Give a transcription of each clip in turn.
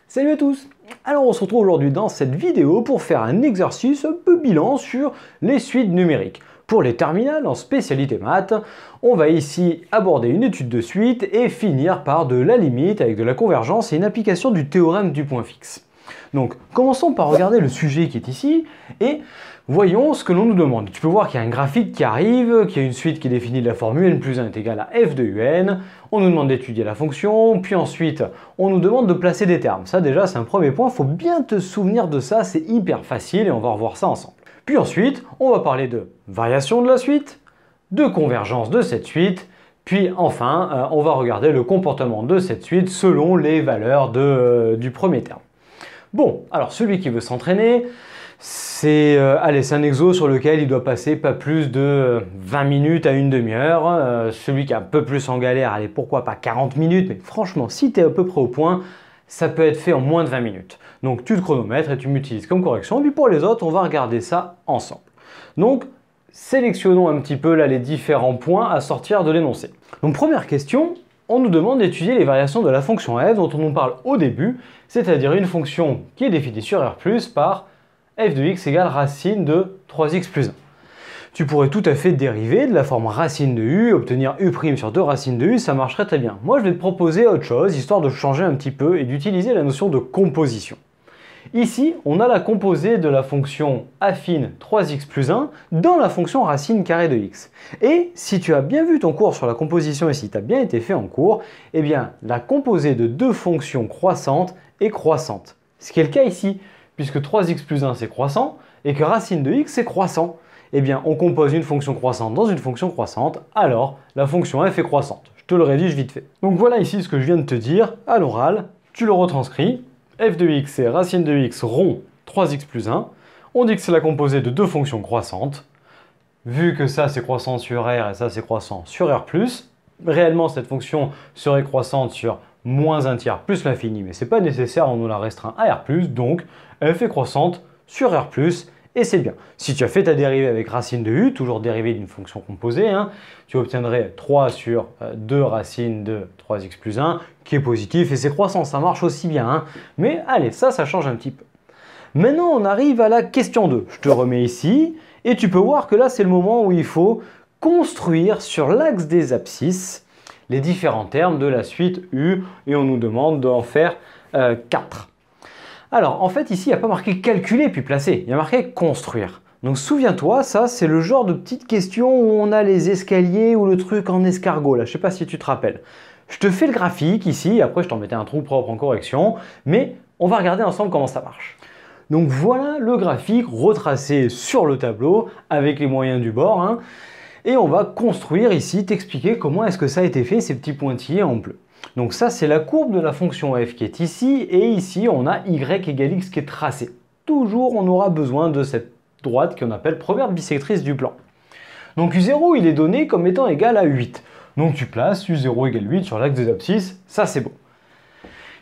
Salut à tous! Alors on se retrouve aujourd'hui dans cette vidéo pour faire un exercice un peu bilan sur les suites numériques. Pour les terminales en spécialité maths, on va ici aborder une étude de suite et finir par de la limite avec de la convergence et une application du théorème du point fixe. Donc commençons par regarder le sujet qui est ici et voyons ce que l'on nous demande. Tu peux voir qu'il y a un graphique qui arrive, qu'il y a une suite qui définit de la formule n plus 1 est égal à f de un. On nous demande d'étudier la fonction, puis ensuite on nous demande de placer des termes. Ça déjà c'est un premier point, il faut bien te souvenir de ça, c'est hyper facile et on va revoir ça ensemble. Puis ensuite on va parler de variation de la suite, de convergence de cette suite, puis enfin on va regarder le comportement de cette suite selon les valeurs du premier terme. Bon, alors celui qui veut s'entraîner, c'est un exo sur lequel il doit passer pas plus de 20 minutes à une demi-heure. Celui qui est un peu plus en galère, allez, pourquoi pas 40 minutes, mais franchement, si tu es à peu près au point, ça peut être fait en moins de 20 minutes. Donc tu te chronomètres et tu m'utilises comme correction. Et puis pour les autres, on va regarder ça ensemble. Donc sélectionnons un petit peu là les différents points à sortir de l'énoncé. Donc première question, on nous demande d'étudier les variations de la fonction f dont on nous parle au début, c'est-à-dire une fonction qui est définie sur R+, par f de x égale racine de 3x plus 1. Tu pourrais tout à fait dériver de la forme racine de u, obtenir u' sur 2 racines de u, ça marcherait très bien. Moi je vais te proposer autre chose, histoire de changer un petit peu et d'utiliser la notion de composition. Ici, on a la composée de la fonction affine 3x plus 1 dans la fonction racine carrée de x. Et si tu as bien vu ton cours sur la composition et si tu as bien été fait en cours, eh bien la composée de deux fonctions croissantes est croissante. Ce qui est le cas ici, puisque 3x plus 1 c'est croissant et que racine de x c'est croissant. Eh bien on compose une fonction croissante dans une fonction croissante, alors la fonction f est croissante. Je te le rédige vite fait. Donc voilà ici ce que je viens de te dire à l'oral, tu le retranscris. F de x c'est racine de x rond 3x plus 1. On dit que c'est la composée de deux fonctions croissantes. Vu que ça c'est croissant sur R et ça c'est croissant sur R+, réellement cette fonction serait croissante sur moins un tiers plus l'infini, mais c'est pas nécessaire, on nous la restreint à R+, donc f est croissante sur R+, et c'est bien. Si tu as fait ta dérivée avec racine de u, toujours dérivée d'une fonction composée, tu obtiendrais 3 sur 2 racines de 3x plus 1, qui est positif, et c'est croissant, ça marche aussi bien. Mais allez, ça change un petit peu. Maintenant, on arrive à la question 2. Je te remets ici, et tu peux voir que là, c'est le moment où il faut construire sur l'axe des abscisses les différents termes de la suite u, et on nous demande d'en faire 4. Alors, en fait, ici, il n'y a pas marqué calculer puis placer, il y a marqué construire. Donc, souviens-toi, ça, c'est le genre de petite question où on a les escaliers ou le truc en escargot, là, je ne sais pas si tu te rappelles. Je te fais le graphique ici, après je t'en mettais un trou propre en correction, mais on va regarder ensemble comment ça marche. Donc, voilà le graphique retracé sur le tableau avec les moyens du bord, et on va construire ici, t'expliquer comment est-ce que ça a été fait, ces petits pointillés en bleu. Donc ça, c'est la courbe de la fonction f qui est ici, et ici, on a y égale x qui est tracé. Toujours, on aura besoin de cette droite qu'on appelle première bisectrice du plan. Donc u0, il est donné comme étant égal à 8. Donc tu places u0 égale 8 sur l'axe des abscisses, ça c'est bon.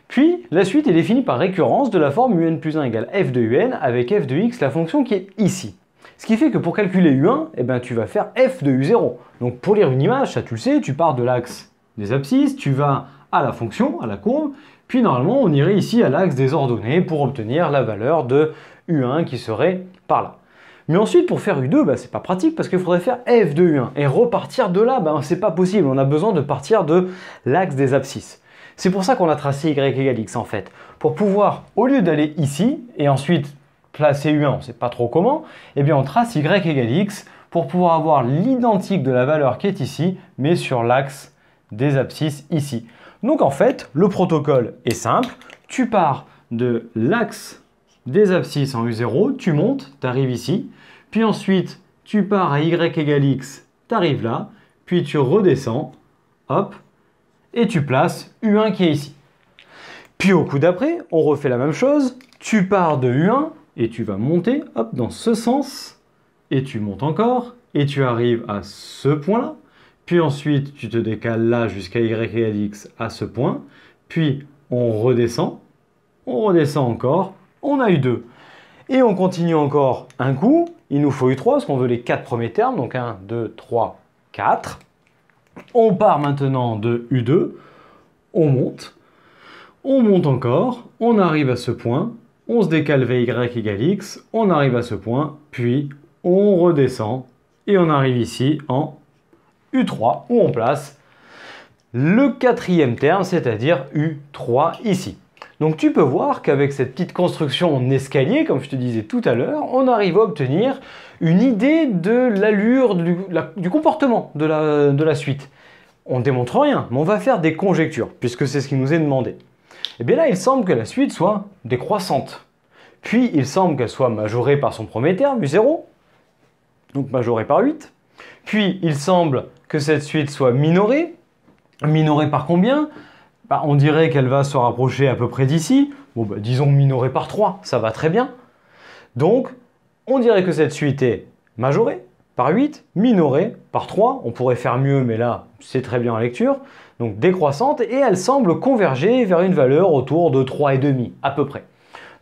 Puis, la suite est définie par récurrence de la forme un plus 1 égale f de un avec f de x, la fonction qui est ici. Ce qui fait que pour calculer u1, eh ben, tu vas faire f de u0. Donc pour lire une image, ça tu le sais, tu pars de l'axe des abscisses, tu vas à la fonction, à la courbe, puis normalement on irait ici à l'axe des ordonnées pour obtenir la valeur de u1 qui serait par là. Mais ensuite pour faire u2, c'est pas pratique parce qu'il faudrait faire f de u1 et repartir de là, c'est pas possible, on a besoin de partir de l'axe des abscisses. C'est pour ça qu'on a tracé y égale x en fait, pour pouvoir, au lieu d'aller ici et ensuite placer u1, on ne sait pas trop comment, eh bien on trace y égale x pour pouvoir avoir l'identique de la valeur qui est ici, mais sur l'axe des abscisses ici. Donc en fait, le protocole est simple, tu pars de l'axe des abscisses en U0, tu montes, tu arrives ici, puis ensuite tu pars à y égale x, tu arrives là, puis tu redescends, hop, et tu places U1 qui est ici. Puis au coup d'après, on refait la même chose, tu pars de U1 et tu vas monter, hop, dans ce sens, et tu montes encore, et tu arrives à ce point-là, puis ensuite, tu te décales là jusqu'à y égale x à ce point. Puis, on redescend encore. On a U2. Et on continue encore un coup. Il nous faut U3 parce qu'on veut les 4 premiers termes. Donc 1, 2, 3, 4. On part maintenant de U2. On monte. On monte encore, on arrive à ce point, on se décale vers y égale x, on arrive à ce point, puis on redescend et on arrive ici en U3 où on place le quatrième terme, c'est-à-dire U3 ici. Donc tu peux voir qu'avec cette petite construction en escalier, comme je te disais tout à l'heure, on arrive à obtenir une idée de l'allure, du comportement de la suite. On ne démontre rien, mais on va faire des conjectures, puisque c'est ce qui nous est demandé. Et bien là, il semble que la suite soit décroissante. Puis, il semble qu'elle soit majorée par son premier terme, U0, donc majorée par 8. Puis, il semble que cette suite soit minorée. Minorée par combien? On dirait qu'elle va se rapprocher à peu près d'ici. Bon, disons minorée par 3, ça va très bien. Donc, on dirait que cette suite est majorée par 8, minorée par 3. On pourrait faire mieux, mais là, c'est très bien en lecture. Donc, décroissante, et elle semble converger vers une valeur autour de 3,5, à peu près.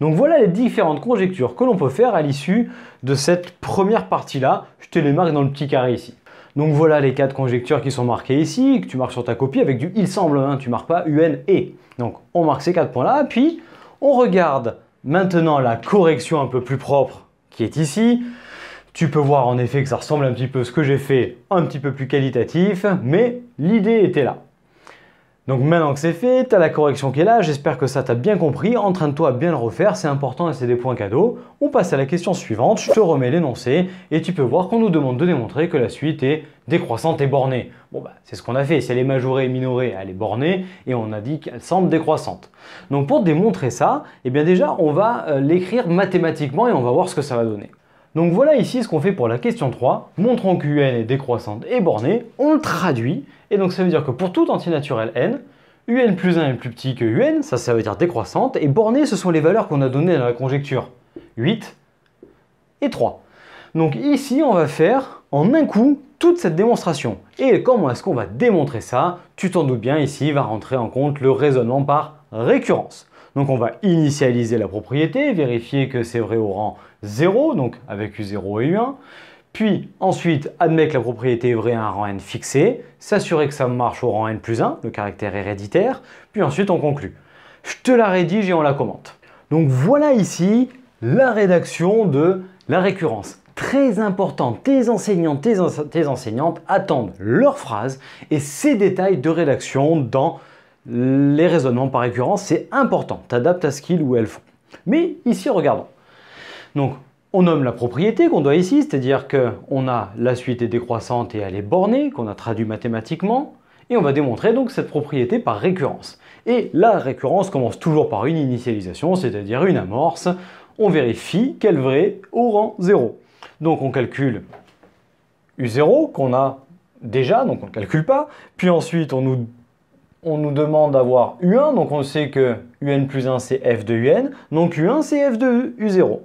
Donc, voilà les différentes conjectures que l'on peut faire à l'issue de cette première partie-là. Je te les marque dans le petit carré ici. Donc voilà les 4 conjectures qui sont marquées ici, que tu marques sur ta copie avec du il semble, hein, tu ne marques pas UN et. Donc on marque ces 4 points-là, puis on regarde maintenant la correction un peu plus propre qui est ici. Tu peux voir en effet que ça ressemble un petit peu à ce que j'ai fait, un petit peu plus qualitatif, mais l'idée était là. Donc maintenant que c'est fait, tu as la correction qui est là, j'espère que ça t'a bien compris, entraîne-toi à bien le refaire, c'est important et c'est des points cadeaux. On passe à la question suivante, je te remets l'énoncé et tu peux voir qu'on nous demande de démontrer que la suite est décroissante et bornée. Bon c'est ce qu'on a fait, si elle est majorée et minorée, elle est bornée et on a dit qu'elle semble décroissante. Donc pour démontrer ça, eh bien déjà on va l'écrire mathématiquement et on va voir ce que ça va donner. Donc voilà ici ce qu'on fait pour la question 3, montrons qu'un est décroissante et bornée, on le traduit, et donc ça veut dire que pour tout entier naturel n, un plus 1 est plus petit que un, ça veut dire décroissante, et bornée ce sont les valeurs qu'on a données dans la conjecture, 8 et 3. Donc ici on va faire en un coup toute cette démonstration. Et comment est-ce qu'on va démontrer ça? Tu t'en doutes bien, ici va rentrer en compte le raisonnement par récurrence. Donc on va initialiser la propriété, vérifier que c'est vrai au rang 0, donc avec U0 et U1. Puis ensuite, admettre que la propriété est vraie à un rang n fixé, s'assurer que ça marche au rang n plus 1, le caractère héréditaire, puis ensuite on conclut. Je te la rédige et on la commente. Donc voilà ici la rédaction de la récurrence. Très important, tes enseignants, tes enseignantes attendent leur phrase et ces détails de rédaction dans les raisonnements par récurrence, c'est important. T'adaptes à ce qu'ils ou elles font. Mais ici, regardons. Donc, on nomme la propriété qu'on doit ici, c'est-à-dire qu'on a la suite est décroissante et elle est bornée, qu'on a traduit mathématiquement, et on va démontrer donc cette propriété par récurrence. Et la récurrence commence toujours par une initialisation, c'est-à-dire une amorce. On vérifie qu'elle est vraie au rang 0. Donc, on calcule U0 qu'on a déjà, donc on ne calcule pas. Puis ensuite, on nous demande d'avoir U1, donc on sait que UN plus 1 c'est F de UN, donc U1 c'est F de U0.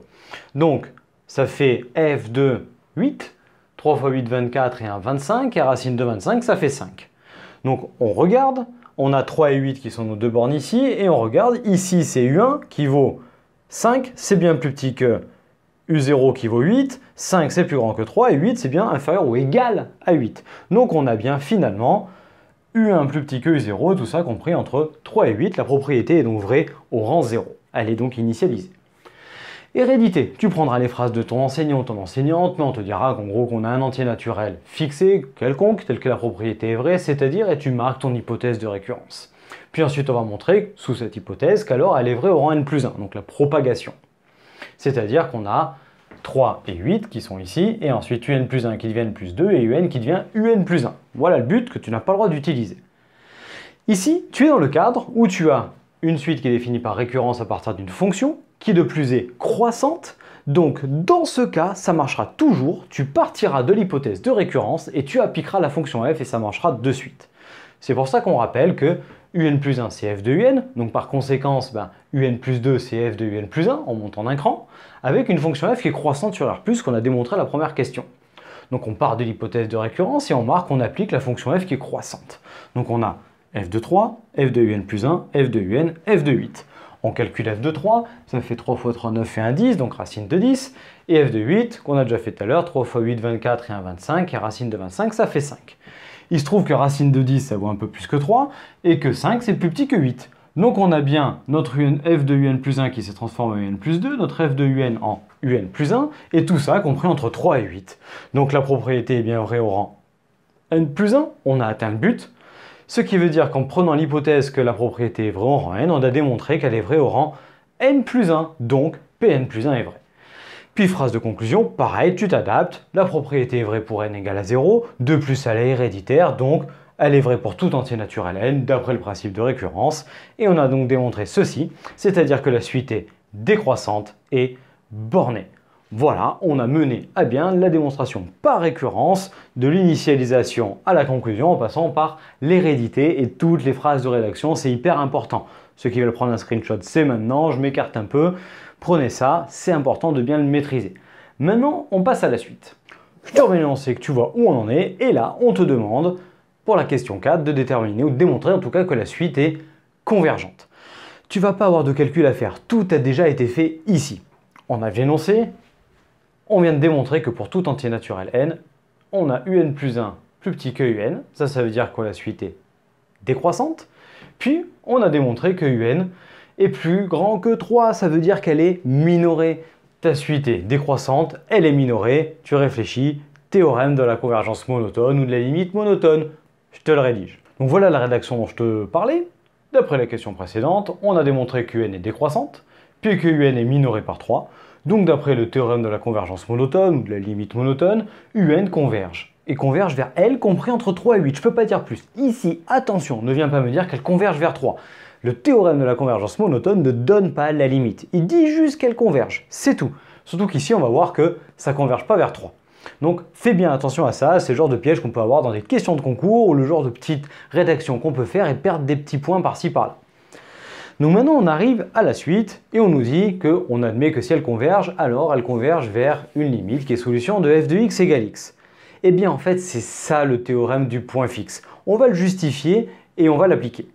Donc ça fait F de 8, 3 fois 8, 24 et 1, 25, et racine de 25, ça fait 5. Donc on regarde, on a 3 et 8 qui sont nos deux bornes ici, et on regarde, ici c'est U1 qui vaut 5, c'est bien plus petit que U0 qui vaut 8, 5 c'est plus grand que 3, et 8 c'est bien inférieur ou égal à 8. Donc on a bien finalement U1 plus petit que U0, tout ça compris entre 3 et 8. La propriété est donc vraie au rang 0. Elle est donc initialisée. Hérédité. Tu prendras les phrases de ton enseignant ou ton enseignante, mais on te dira qu'en gros qu'on a un entier naturel fixé, quelconque, tel que la propriété est vraie, c'est-à-dire et tu marques ton hypothèse de récurrence. Puis ensuite on va montrer, sous cette hypothèse, qu'alors elle est vraie au rang n plus 1, donc la propagation. C'est-à-dire qu'on a 3 et 8 qui sont ici, et ensuite UN plus 1 qui devient N plus 2, et UN qui devient UN plus 1. Voilà le but que tu n'as pas le droit d'utiliser. Ici, tu es dans le cadre où tu as une suite qui est définie par récurrence à partir d'une fonction, qui de plus est croissante, donc dans ce cas, ça marchera toujours, tu partiras de l'hypothèse de récurrence, et tu appliqueras la fonction f, et ça marchera de suite. C'est pour ça qu'on rappelle que UN plus 1 c'est f de UN, donc par conséquence, UN plus 2 c'est f de UN plus 1, en montant d'un cran, avec une fonction f qui est croissante sur R+, qu'on a démontré à la première question. Donc on part de l'hypothèse de récurrence et on marque qu'on applique la fonction f qui est croissante. Donc on a f de 3, f de UN plus 1, f de UN, f de 8. On calcule f de 3, ça fait 3 fois 3, 9 et 1, 10, donc racine de 10. Et f de 8, qu'on a déjà fait tout à l'heure, 3 fois 8, 24 et 1, 25, et racine de 25, ça fait 5. Il se trouve que racine de 10, ça vaut un peu plus que 3, et que 5, c'est plus petit que 8. Donc on a bien notre f de un plus 1 qui s'est transformé en un plus 2, notre f de un en un plus 1, et tout ça compris entre 3 et 8. Donc la propriété est bien vraie au rang n plus 1, on a atteint le but. Ce qui veut dire qu'en prenant l'hypothèse que la propriété est vraie au rang n, on a démontré qu'elle est vraie au rang n plus 1, donc Pn plus 1 est vrai. Puis phrase de conclusion, pareil, tu t'adaptes, la propriété est vraie pour n égale à 0, de plus elle est héréditaire, donc elle est vraie pour tout entier naturel n, d'après le principe de récurrence, et on a donc démontré ceci, c'est-à-dire que la suite est décroissante et bornée. Voilà, on a mené à bien la démonstration par récurrence de l'initialisation à la conclusion en passant par l'hérédité et toutes les phrases de rédaction, c'est hyper important. Ceux qui veulent prendre un screenshot, c'est maintenant, je m'écarte un peu, prenez ça, c'est important de bien le maîtriser. Maintenant, on passe à la suite. Je te remets lancé que tu vois où on en est, et là, on te demande, pour la question 4, de déterminer ou de démontrer en tout cas que la suite est convergente. Tu vas pas avoir de calcul à faire, tout a déjà été fait ici. On a énoncé. On vient de démontrer que pour tout entier naturel n, on a un plus 1 plus petit que un, ça veut dire que la suite est décroissante. Puis on a démontré que un est plus grand que 3, ça veut dire qu'elle est minorée. Ta suite est décroissante, elle est minorée, tu réfléchis, théorème de la convergence monotone ou de la limite monotone, je te le rédige. Donc voilà la rédaction dont je te parlais. D'après la question précédente, on a démontré que un est décroissante, puis que un est minoré par 3. Donc d'après le théorème de la convergence monotone ou de la limite monotone, un converge. Et converge vers L compris entre 3 et 8. Je ne peux pas dire plus. Ici, attention, ne viens pas me dire qu'elle converge vers 3. Le théorème de la convergence monotone ne donne pas la limite. Il dit juste qu'elle converge. C'est tout. Surtout qu'ici, on va voir que ça ne converge pas vers 3. Donc fais bien attention à ça, c'est le genre de piège qu'on peut avoir dans des questions de concours ou le genre de petite rédaction qu'on peut faire et perdre des petits points par-ci par-là. Donc maintenant on arrive à la suite et on nous dit qu'on admet que si elle converge, alors elle converge vers une limite qui est solution de f de x égale x. Eh bien en fait c'est ça le théorème du point fixe. On va le justifier et on va l'appliquer.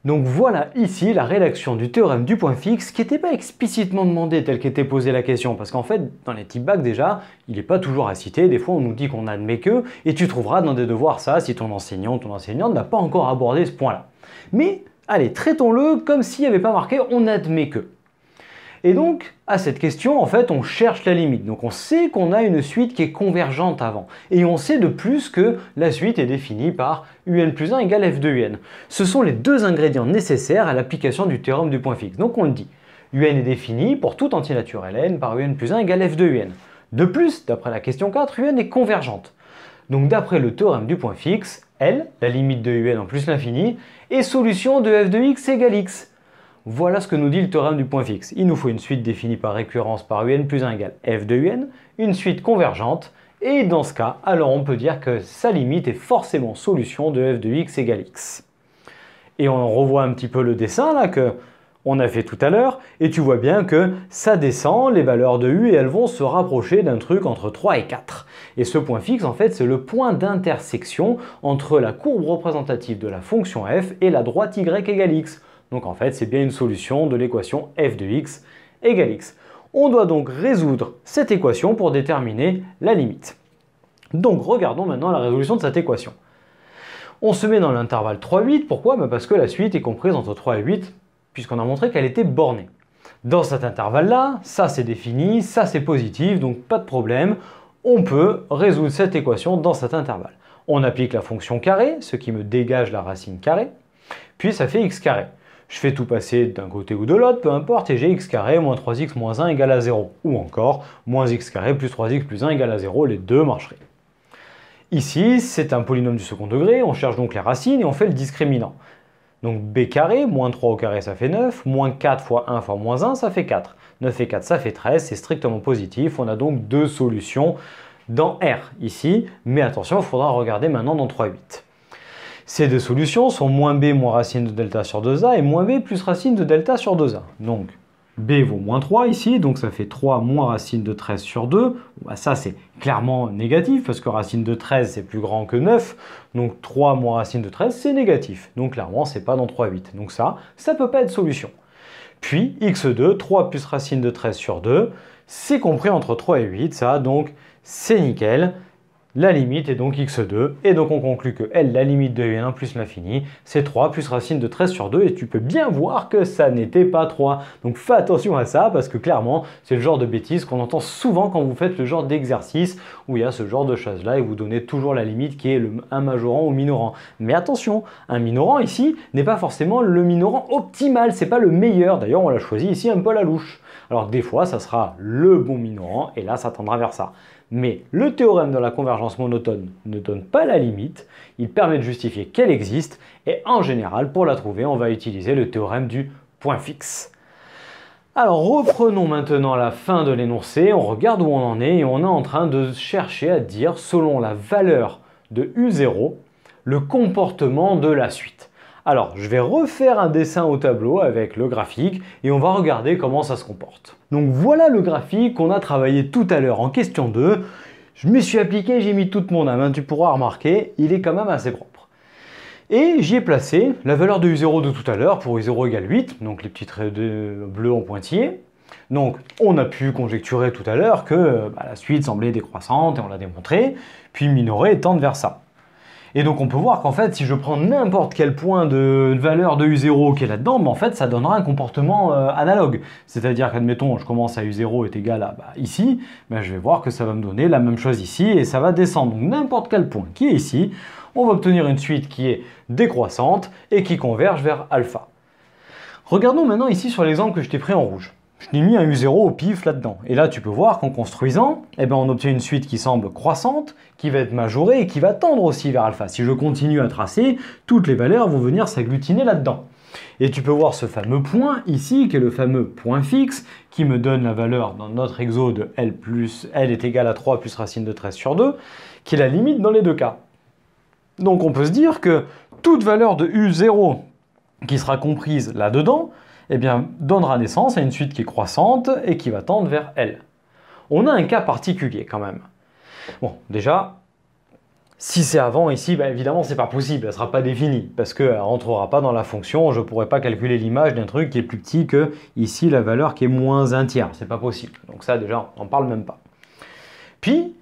Donc voilà ici la rédaction du théorème du point fixe qui n'était pas explicitement demandé tel qu'était posée la question. Parce qu'en fait dans les types bac déjà, il n'est pas toujours à citer. Des fois on nous dit qu'on admet que et tu trouveras dans des devoirs ça si ton enseignant ou ton enseignante n'a pas encore abordé ce point-là. Mais allez, traitons-le comme s'il n'y avait pas marqué « on admet que ». Et donc, à cette question, en fait, on cherche la limite. Donc on sait qu'on a une suite qui est convergente avant. Et on sait de plus que la suite est définie par un plus 1 égale f de un. Ce sont les deux ingrédients nécessaires à l'application du théorème du point fixe. Donc on le dit, un est défini pour tout entier naturel n par un plus 1 égale f de un. De plus, d'après la question 4, un est convergente. Donc d'après le théorème du point fixe, L, la limite de un en plus l'infini, est solution de f de x égale x. Voilà ce que nous dit le théorème du point fixe. Il nous faut une suite définie par récurrence par un plus 1 égale f de un, une suite convergente, et dans ce cas, alors on peut dire que sa limite est forcément solution de f de x égale x. Et on revoit un petit peu le dessin là que on a fait tout à l'heure, et tu vois bien que ça descend, les valeurs de u, et elles vont se rapprocher d'un truc entre 3 et 4. Et ce point fixe, en fait, c'est le point d'intersection entre la courbe représentative de la fonction f et la droite y égale x. Donc en fait, c'est bien une solution de l'équation f de x égale x. On doit donc résoudre cette équation pour déterminer la limite. Donc regardons maintenant la résolution de cette équation. On se met dans l'intervalle 3-8, pourquoi? Parce que la suite est comprise entre 3 et 8, puisqu'on a montré qu'elle était bornée. Dans cet intervalle-là, ça c'est défini, ça c'est positif, donc pas de problème. On peut résoudre cette équation dans cet intervalle. On applique la fonction carré, ce qui me dégage la racine carrée, puis ça fait x carré. Je fais tout passer d'un côté ou de l'autre, peu importe, et j'ai x carré moins 3x moins 1 égale à 0. Ou encore, moins x carré plus 3x plus 1 égale à 0, les deux marcheraient. Ici, c'est un polynôme du second degré, on cherche donc les racines et on fait le discriminant. Donc b carré, moins 3 au carré ça fait 9, moins 4 fois 1 fois moins 1 ça fait 4. 9 et 4 ça fait 13, c'est strictement positif, on a donc deux solutions dans R ici, mais attention, il faudra regarder maintenant dans 3,8. Ces deux solutions sont moins b moins racine de delta sur 2a et moins b plus racine de delta sur 2a. Donc b vaut moins 3 ici, donc ça fait 3 moins racine de 13 sur 2. Bah ça c'est clairement négatif parce que racine de 13 c'est plus grand que 9. Donc 3 moins racine de 13 c'est négatif. Donc clairement c'est pas dans 3,8. Donc ça peut pas être solution. Puis x2, 3 plus racine de 13 sur 2, c'est compris entre 3 et 8, ça donc c'est nickel. la limite est donc x2, et donc on conclut que L, la limite de n1 plus l'infini, c'est 3 plus racine de 13 sur 2, et tu peux bien voir que ça n'était pas 3. Donc fais attention à ça, parce que clairement, c'est le genre de bêtises qu'on entend souvent quand vous faites le genre d'exercice où il y a ce genre de choses-là, et vous donnez toujours la limite qui est un majorant ou minorant. Mais attention, un minorant ici n'est pas forcément le minorant optimal, c'est pas le meilleur, d'ailleurs on l'a choisi ici un peu à la louche. Alors des fois, ça sera le bon minorant, et là ça tendra vers ça. Mais le théorème de la convergence monotone ne donne pas la limite, il permet de justifier qu'elle existe, et en général, pour la trouver, on va utiliser le théorème du point fixe. Alors reprenons maintenant la fin de l'énoncé, on regarde où on en est, et on est en train de chercher à dire, selon la valeur de U0, le comportement de la suite. Alors, je vais refaire un dessin au tableau avec le graphique et on va regarder comment ça se comporte. Donc voilà le graphique qu'on a travaillé tout à l'heure en question 2. Je m'y suis appliqué, j'ai mis toute mon âme, hein, tu pourras remarquer, il est quand même assez propre. Et j'y ai placé la valeur de U0 de tout à l'heure pour U0 égale 8, donc les petits traits bleus en pointillés. Donc on a pu conjecturer tout à l'heure que la suite semblait décroissante et on l'a démontré, puis minorer et tendre vers ça. Et donc on peut voir qu'en fait, si je prends n'importe quel point de valeur de U0 qui est là-dedans, en fait, ça donnera un comportement analogue. C'est-à-dire qu'admettons, je commence à U0 est égal à ici, je vais voir que ça va me donner la même chose ici et ça va descendre. Donc n'importe quel point qui est ici, on va obtenir une suite qui est décroissante et qui converge vers alpha. Regardons maintenant ici sur l'exemple que je t'ai pris en rouge. Je t'ai mis un U0 au pif là-dedans. Et là, tu peux voir qu'en construisant, on obtient une suite qui semble croissante, qui va être majorée et qui va tendre aussi vers alpha. Si je continue à tracer, toutes les valeurs vont venir s'agglutiner là-dedans. Et tu peux voir ce fameux point ici, qui est le fameux point fixe, qui me donne la valeur dans notre exo de L est égal à 3 plus racine de 13 sur 2, qui est la limite dans les deux cas. Donc on peut se dire que toute valeur de U0 qui sera comprise là-dedans, donnera naissance à une suite qui est croissante et qui va tendre vers L. On a un cas particulier quand même. Bon, déjà, si c'est avant ici, évidemment, c'est pas possible, elle ne sera pas définie, parce qu'elle ne rentrera pas dans la fonction, je ne pourrai pas calculer l'image d'un truc qui est plus petit que ici la valeur qui est moins un tiers, c'est pas possible. Donc ça, déjà, on n'en parle même pas. Puis,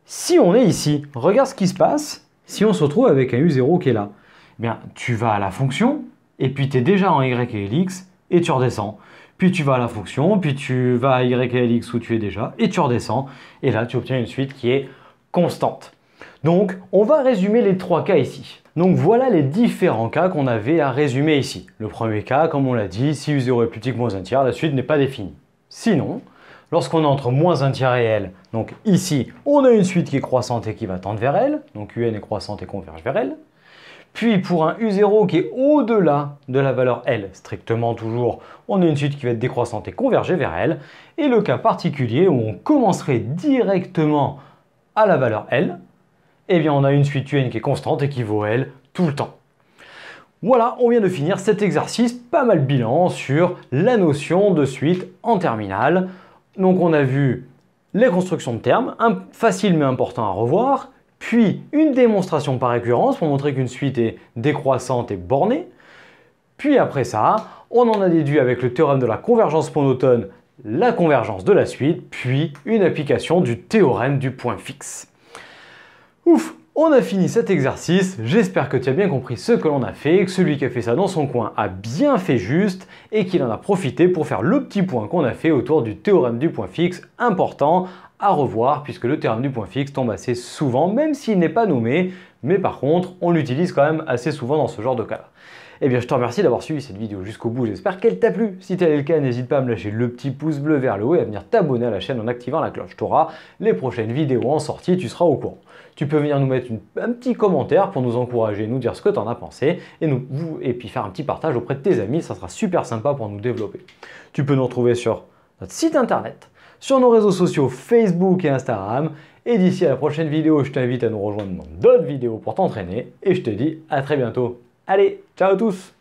si on est ici, regarde ce qui se passe si on se retrouve avec un U0 qui est là. Tu vas à la fonction, et puis tu es déjà en Y et Lx, et tu redescends. Puis tu vas à la fonction, puis tu vas à Y et Lx où tu es déjà, et tu redescends. Et là, tu obtiens une suite qui est constante. Donc, on va résumer les trois cas ici. Donc voilà les différents cas qu'on avait à résumer ici. Le premier cas, comme on l'a dit, si U0 est plus petit que moins un tiers, la suite n'est pas définie. Sinon, lorsqu'on est entre moins un tiers et L, donc ici, on a une suite qui est croissante et qui va tendre vers L. Donc UN est croissante et converge vers L. Puis pour un U0 qui est au-delà de la valeur L, strictement toujours, on a une suite qui va être décroissante et converger vers L. Et le cas particulier où on commencerait directement à la valeur L, on a une suite UN qui est constante et qui vaut L tout le temps. Voilà, on vient de finir cet exercice, pas mal bilan sur la notion de suite en terminale. Donc on a vu les constructions de termes, facile mais important à revoir. Puis une démonstration par récurrence pour montrer qu'une suite est décroissante et bornée. Puis après ça, on en a déduit avec le théorème de la convergence monotone la convergence de la suite, puis une application du théorème du point fixe. Ouf, on a fini cet exercice, j'espère que tu as bien compris ce que l'on a fait, que celui qui a fait ça dans son coin a bien fait juste et qu'il en a profité pour faire le petit point qu'on a fait autour du théorème du point fixe, important à revoir puisque le théorème du point fixe tombe assez souvent, même s'il n'est pas nommé, mais par contre on l'utilise quand même assez souvent dans ce genre de cas-là. Je te remercie d'avoir suivi cette vidéo jusqu'au bout, j'espère qu'elle t'a plu. Si tel est le cas, n'hésite pas à me lâcher le petit pouce bleu vers le haut et à venir t'abonner à la chaîne en activant la cloche. Tu auras les prochaines vidéos en sortie, tu seras au courant. Tu peux venir nous mettre un petit commentaire pour nous encourager, nous dire ce que tu en as pensé et puis faire un petit partage auprès de tes amis, ça sera super sympa pour nous développer. Tu peux nous retrouver sur notre site internet, sur nos réseaux sociaux Facebook et Instagram. Et d'ici à la prochaine vidéo, je t'invite à nous rejoindre dans d'autres vidéos pour t'entraîner et je te dis à très bientôt. Allez, ciao à tous!